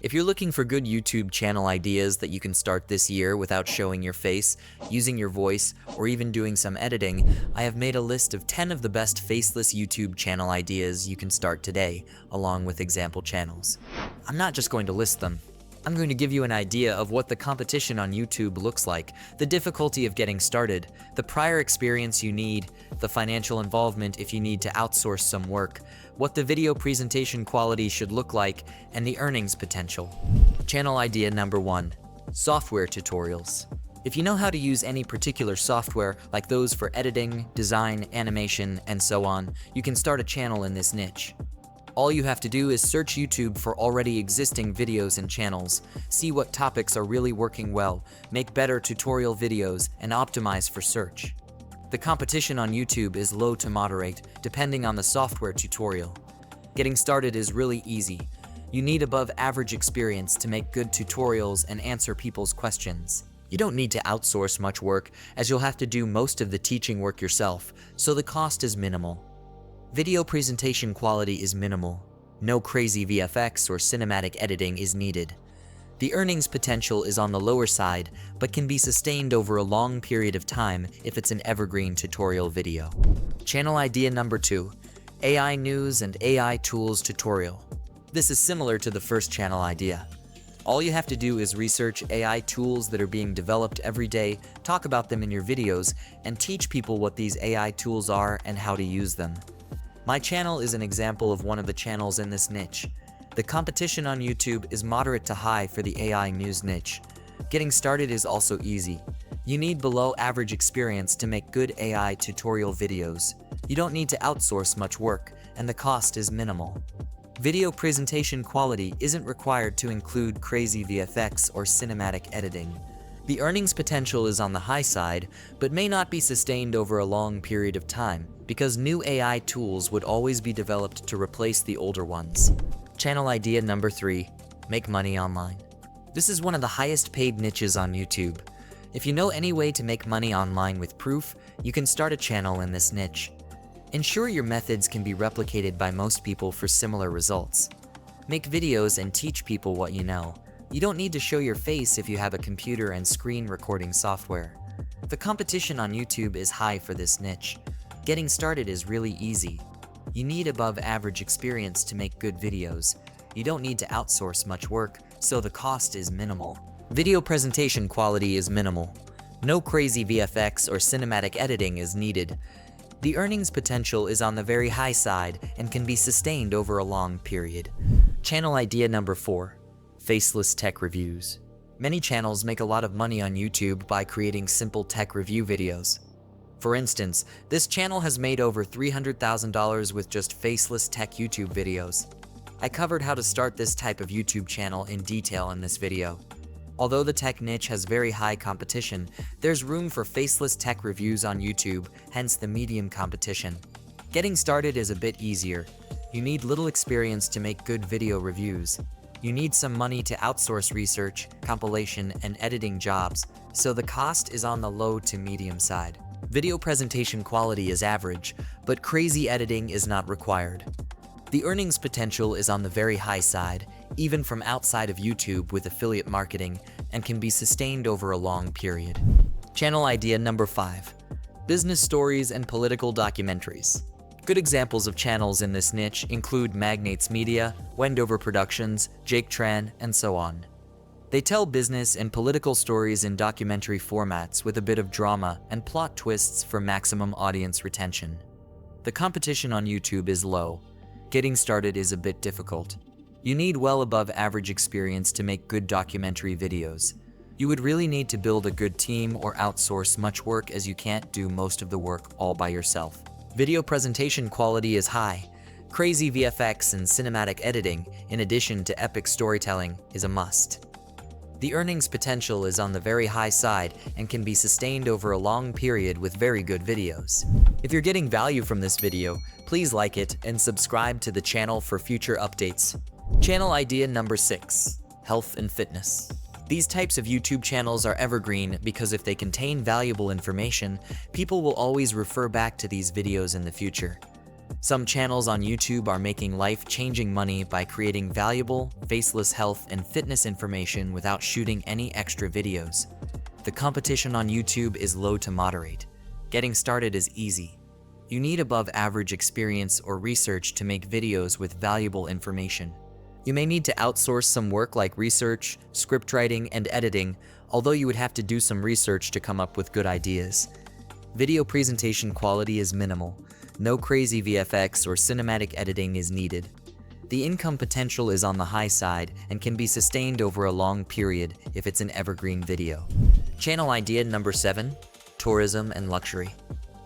If you're looking for good YouTube channel ideas that you can start this year without showing your face, using your voice, or even doing some editing, I have made a list of 10 of the best faceless YouTube channel ideas you can start today, along with example channels. I'm not just going to list them. I'm going to give you an idea of what the competition on YouTube looks like, the difficulty of getting started, the prior experience you need, the financial involvement if you need to outsource some work, what the video presentation quality should look like, and the earnings potential. Channel idea number 1. Software tutorials. If you know how to use any particular software, like those for editing, design, animation, and so on, you can start a channel in this niche. All you have to do is search YouTube for already existing videos and channels, see what topics are really working well, make better tutorial videos, and optimize for search. The competition on YouTube is low to moderate, depending on the software tutorial. Getting started is really easy. You need above average experience to make good tutorials and answer people's questions. You don't need to outsource much work, as you'll have to do most of the teaching work yourself, so the cost is minimal. Video presentation quality is minimal. No crazy VFX or cinematic editing is needed. The earnings potential is on the lower side, but can be sustained over a long period of time if it's an evergreen tutorial video. Channel idea number 2. AI News and AI Tools Tutorial. This is similar to the first channel idea. All you have to do is research AI tools that are being developed every day, talk about them in your videos, and teach people what these AI tools are and how to use them. My channel is an example of one of the channels in this niche. The competition on YouTube is moderate to high for the AI news niche. Getting started is also easy. You need below average experience to make good AI tutorial videos. You don't need to outsource much work, and the cost is minimal. Video presentation quality isn't required to include crazy VFX or cinematic editing. The earnings potential is on the high side, but may not be sustained over a long period of time, because new AI tools would always be developed to replace the older ones. Channel idea number 3. Make money online. This is one of the highest paid niches on YouTube. If you know any way to make money online with proof, you can start a channel in this niche. Ensure your methods can be replicated by most people for similar results. Make videos and teach people what you know. You don't need to show your face if you have a computer and screen recording software. The competition on YouTube is high for this niche. Getting started is really easy. You need above average experience to make good videos. You don't need to outsource much work, so the cost is minimal. Video presentation quality is minimal. No crazy VFX or cinematic editing is needed. The earnings potential is on the very high side and can be sustained over a long period. Channel idea number 4. Faceless tech reviews. Many channels make a lot of money on YouTube by creating simple tech review videos. For instance, this channel has made over $300,000 with just faceless tech YouTube videos. I covered how to start this type of YouTube channel in detail in this video. Although the tech niche has very high competition, there's room for faceless tech reviews on YouTube, hence the medium competition. Getting started is a bit easier. You need little experience to make good video reviews. You need some money to outsource research, compilation, and editing jobs, so the cost is on the low to medium side. Video presentation quality is average, but crazy editing is not required. The earnings potential is on the very high side, even from outside of YouTube with affiliate marketing, and can be sustained over a long period. Channel idea number 5. Business stories and political documentaries. Good examples of channels in this niche include Magnates Media, Wendover Productions, Jake Tran, and so on. They tell business and political stories in documentary formats with a bit of drama and plot twists for maximum audience retention. The competition on YouTube is low. Getting started is a bit difficult. You need well above average experience to make good documentary videos. You would really need to build a good team or outsource much work, as you can't do most of the work all by yourself. Video presentation quality is high. Crazy VFX and cinematic editing, in addition to epic storytelling, is a must. The earnings potential is on the very high side and can be sustained over a long period with very good videos. If you're getting value from this video, please like it and subscribe to the channel for future updates. Channel idea number 6. Health and fitness. These types of YouTube channels are evergreen because if they contain valuable information, people will always refer back to these videos in the future. Some channels on YouTube are making life-changing money by creating valuable, faceless health and fitness information without shooting any extra videos. The competition on YouTube is low to moderate. Getting started is easy. You need above average experience or research to make videos with valuable information. You may need to outsource some work like research, script writing, and editing, although you would have to do some research to come up with good ideas. Video presentation quality is minimal. No crazy VFX or cinematic editing is needed. The income potential is on the high side and can be sustained over a long period if it's an evergreen video. Channel idea number 7, tourism and luxury.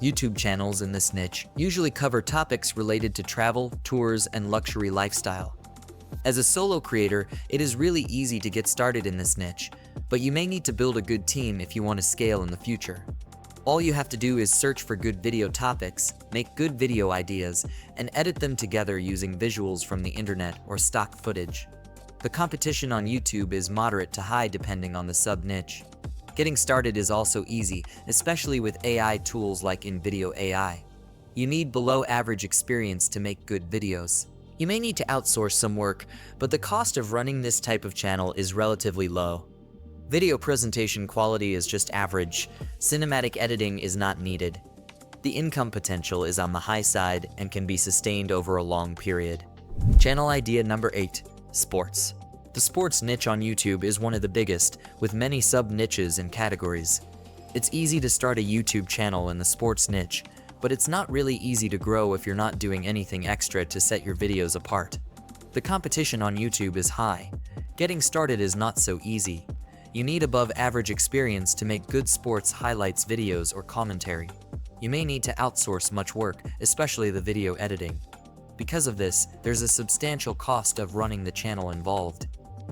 YouTube channels in this niche usually cover topics related to travel, tours, and luxury lifestyle. As a solo creator, it is really easy to get started in this niche, but you may need to build a good team if you want to scale in the future. All you have to do is search for good video topics, make good video ideas, and edit them together using visuals from the internet or stock footage. The competition on YouTube is moderate to high depending on the sub-niche. Getting started is also easy, especially with AI tools like InVideo AI. You need below average experience to make good videos. You may need to outsource some work, but the cost of running this type of channel is relatively low. Video presentation quality is just average. Cinematic editing is not needed. The income potential is on the high side and can be sustained over a long period. Channel idea number 8, sports. The sports niche on YouTube is one of the biggest, with many sub-niches and categories. It's easy to start a YouTube channel in the sports niche, but it's not really easy to grow if you're not doing anything extra to set your videos apart. The competition on YouTube is high. Getting started is not so easy. You need above average experience to make good sports highlights videos or commentary. You may need to outsource much work, especially the video editing. Because of this, there's a substantial cost of running the channel involved.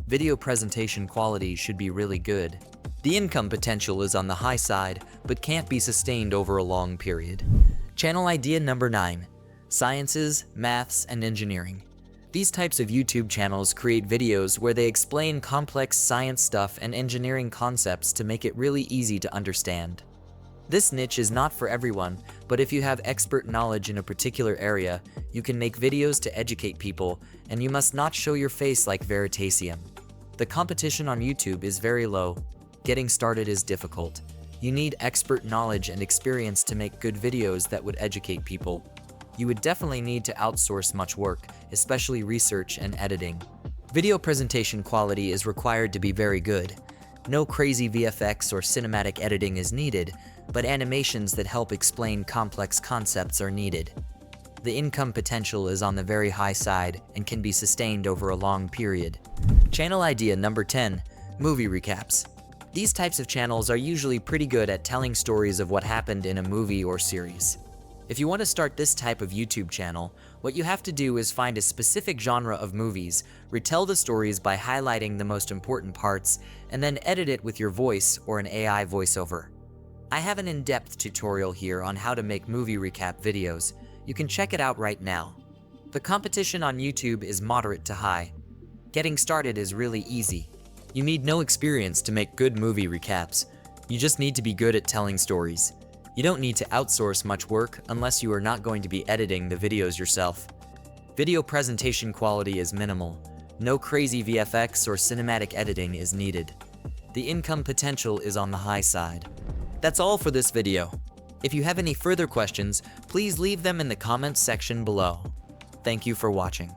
Video presentation quality should be really good. The income potential is on the high side, but can't be sustained over a long period. Channel idea number 9, sciences, maths, and engineering. These types of YouTube channels create videos where they explain complex science stuff and engineering concepts to make it really easy to understand. This niche is not for everyone, but if you have expert knowledge in a particular area, you can make videos to educate people, and you must not show your face like Veritasium. The competition on YouTube is very low. Getting started is difficult. You need expert knowledge and experience to make good videos that would educate people. You would definitely need to outsource much work, especially research and editing. Video presentation quality is required to be very good. No crazy VFX or cinematic editing is needed, but animations that help explain complex concepts are needed. The income potential is on the very high side and can be sustained over a long period. Channel idea number 10, movie recaps. These types of channels are usually pretty good at telling stories of what happened in a movie or series. If you want to start this type of YouTube channel, what you have to do is find a specific genre of movies, retell the stories by highlighting the most important parts, and then edit it with your voice or an AI voiceover. I have an in-depth tutorial here on how to make movie recap videos. You can check it out right now. The competition on YouTube is moderate to high. Getting started is really easy. You need no experience to make good movie recaps. You just need to be good at telling stories. You don't need to outsource much work unless you are not going to be editing the videos yourself. Video presentation quality is minimal. No crazy VFX or cinematic editing is needed. The income potential is on the high side. That's all for this video. If you have any further questions, please leave them in the comments section below. Thank you for watching.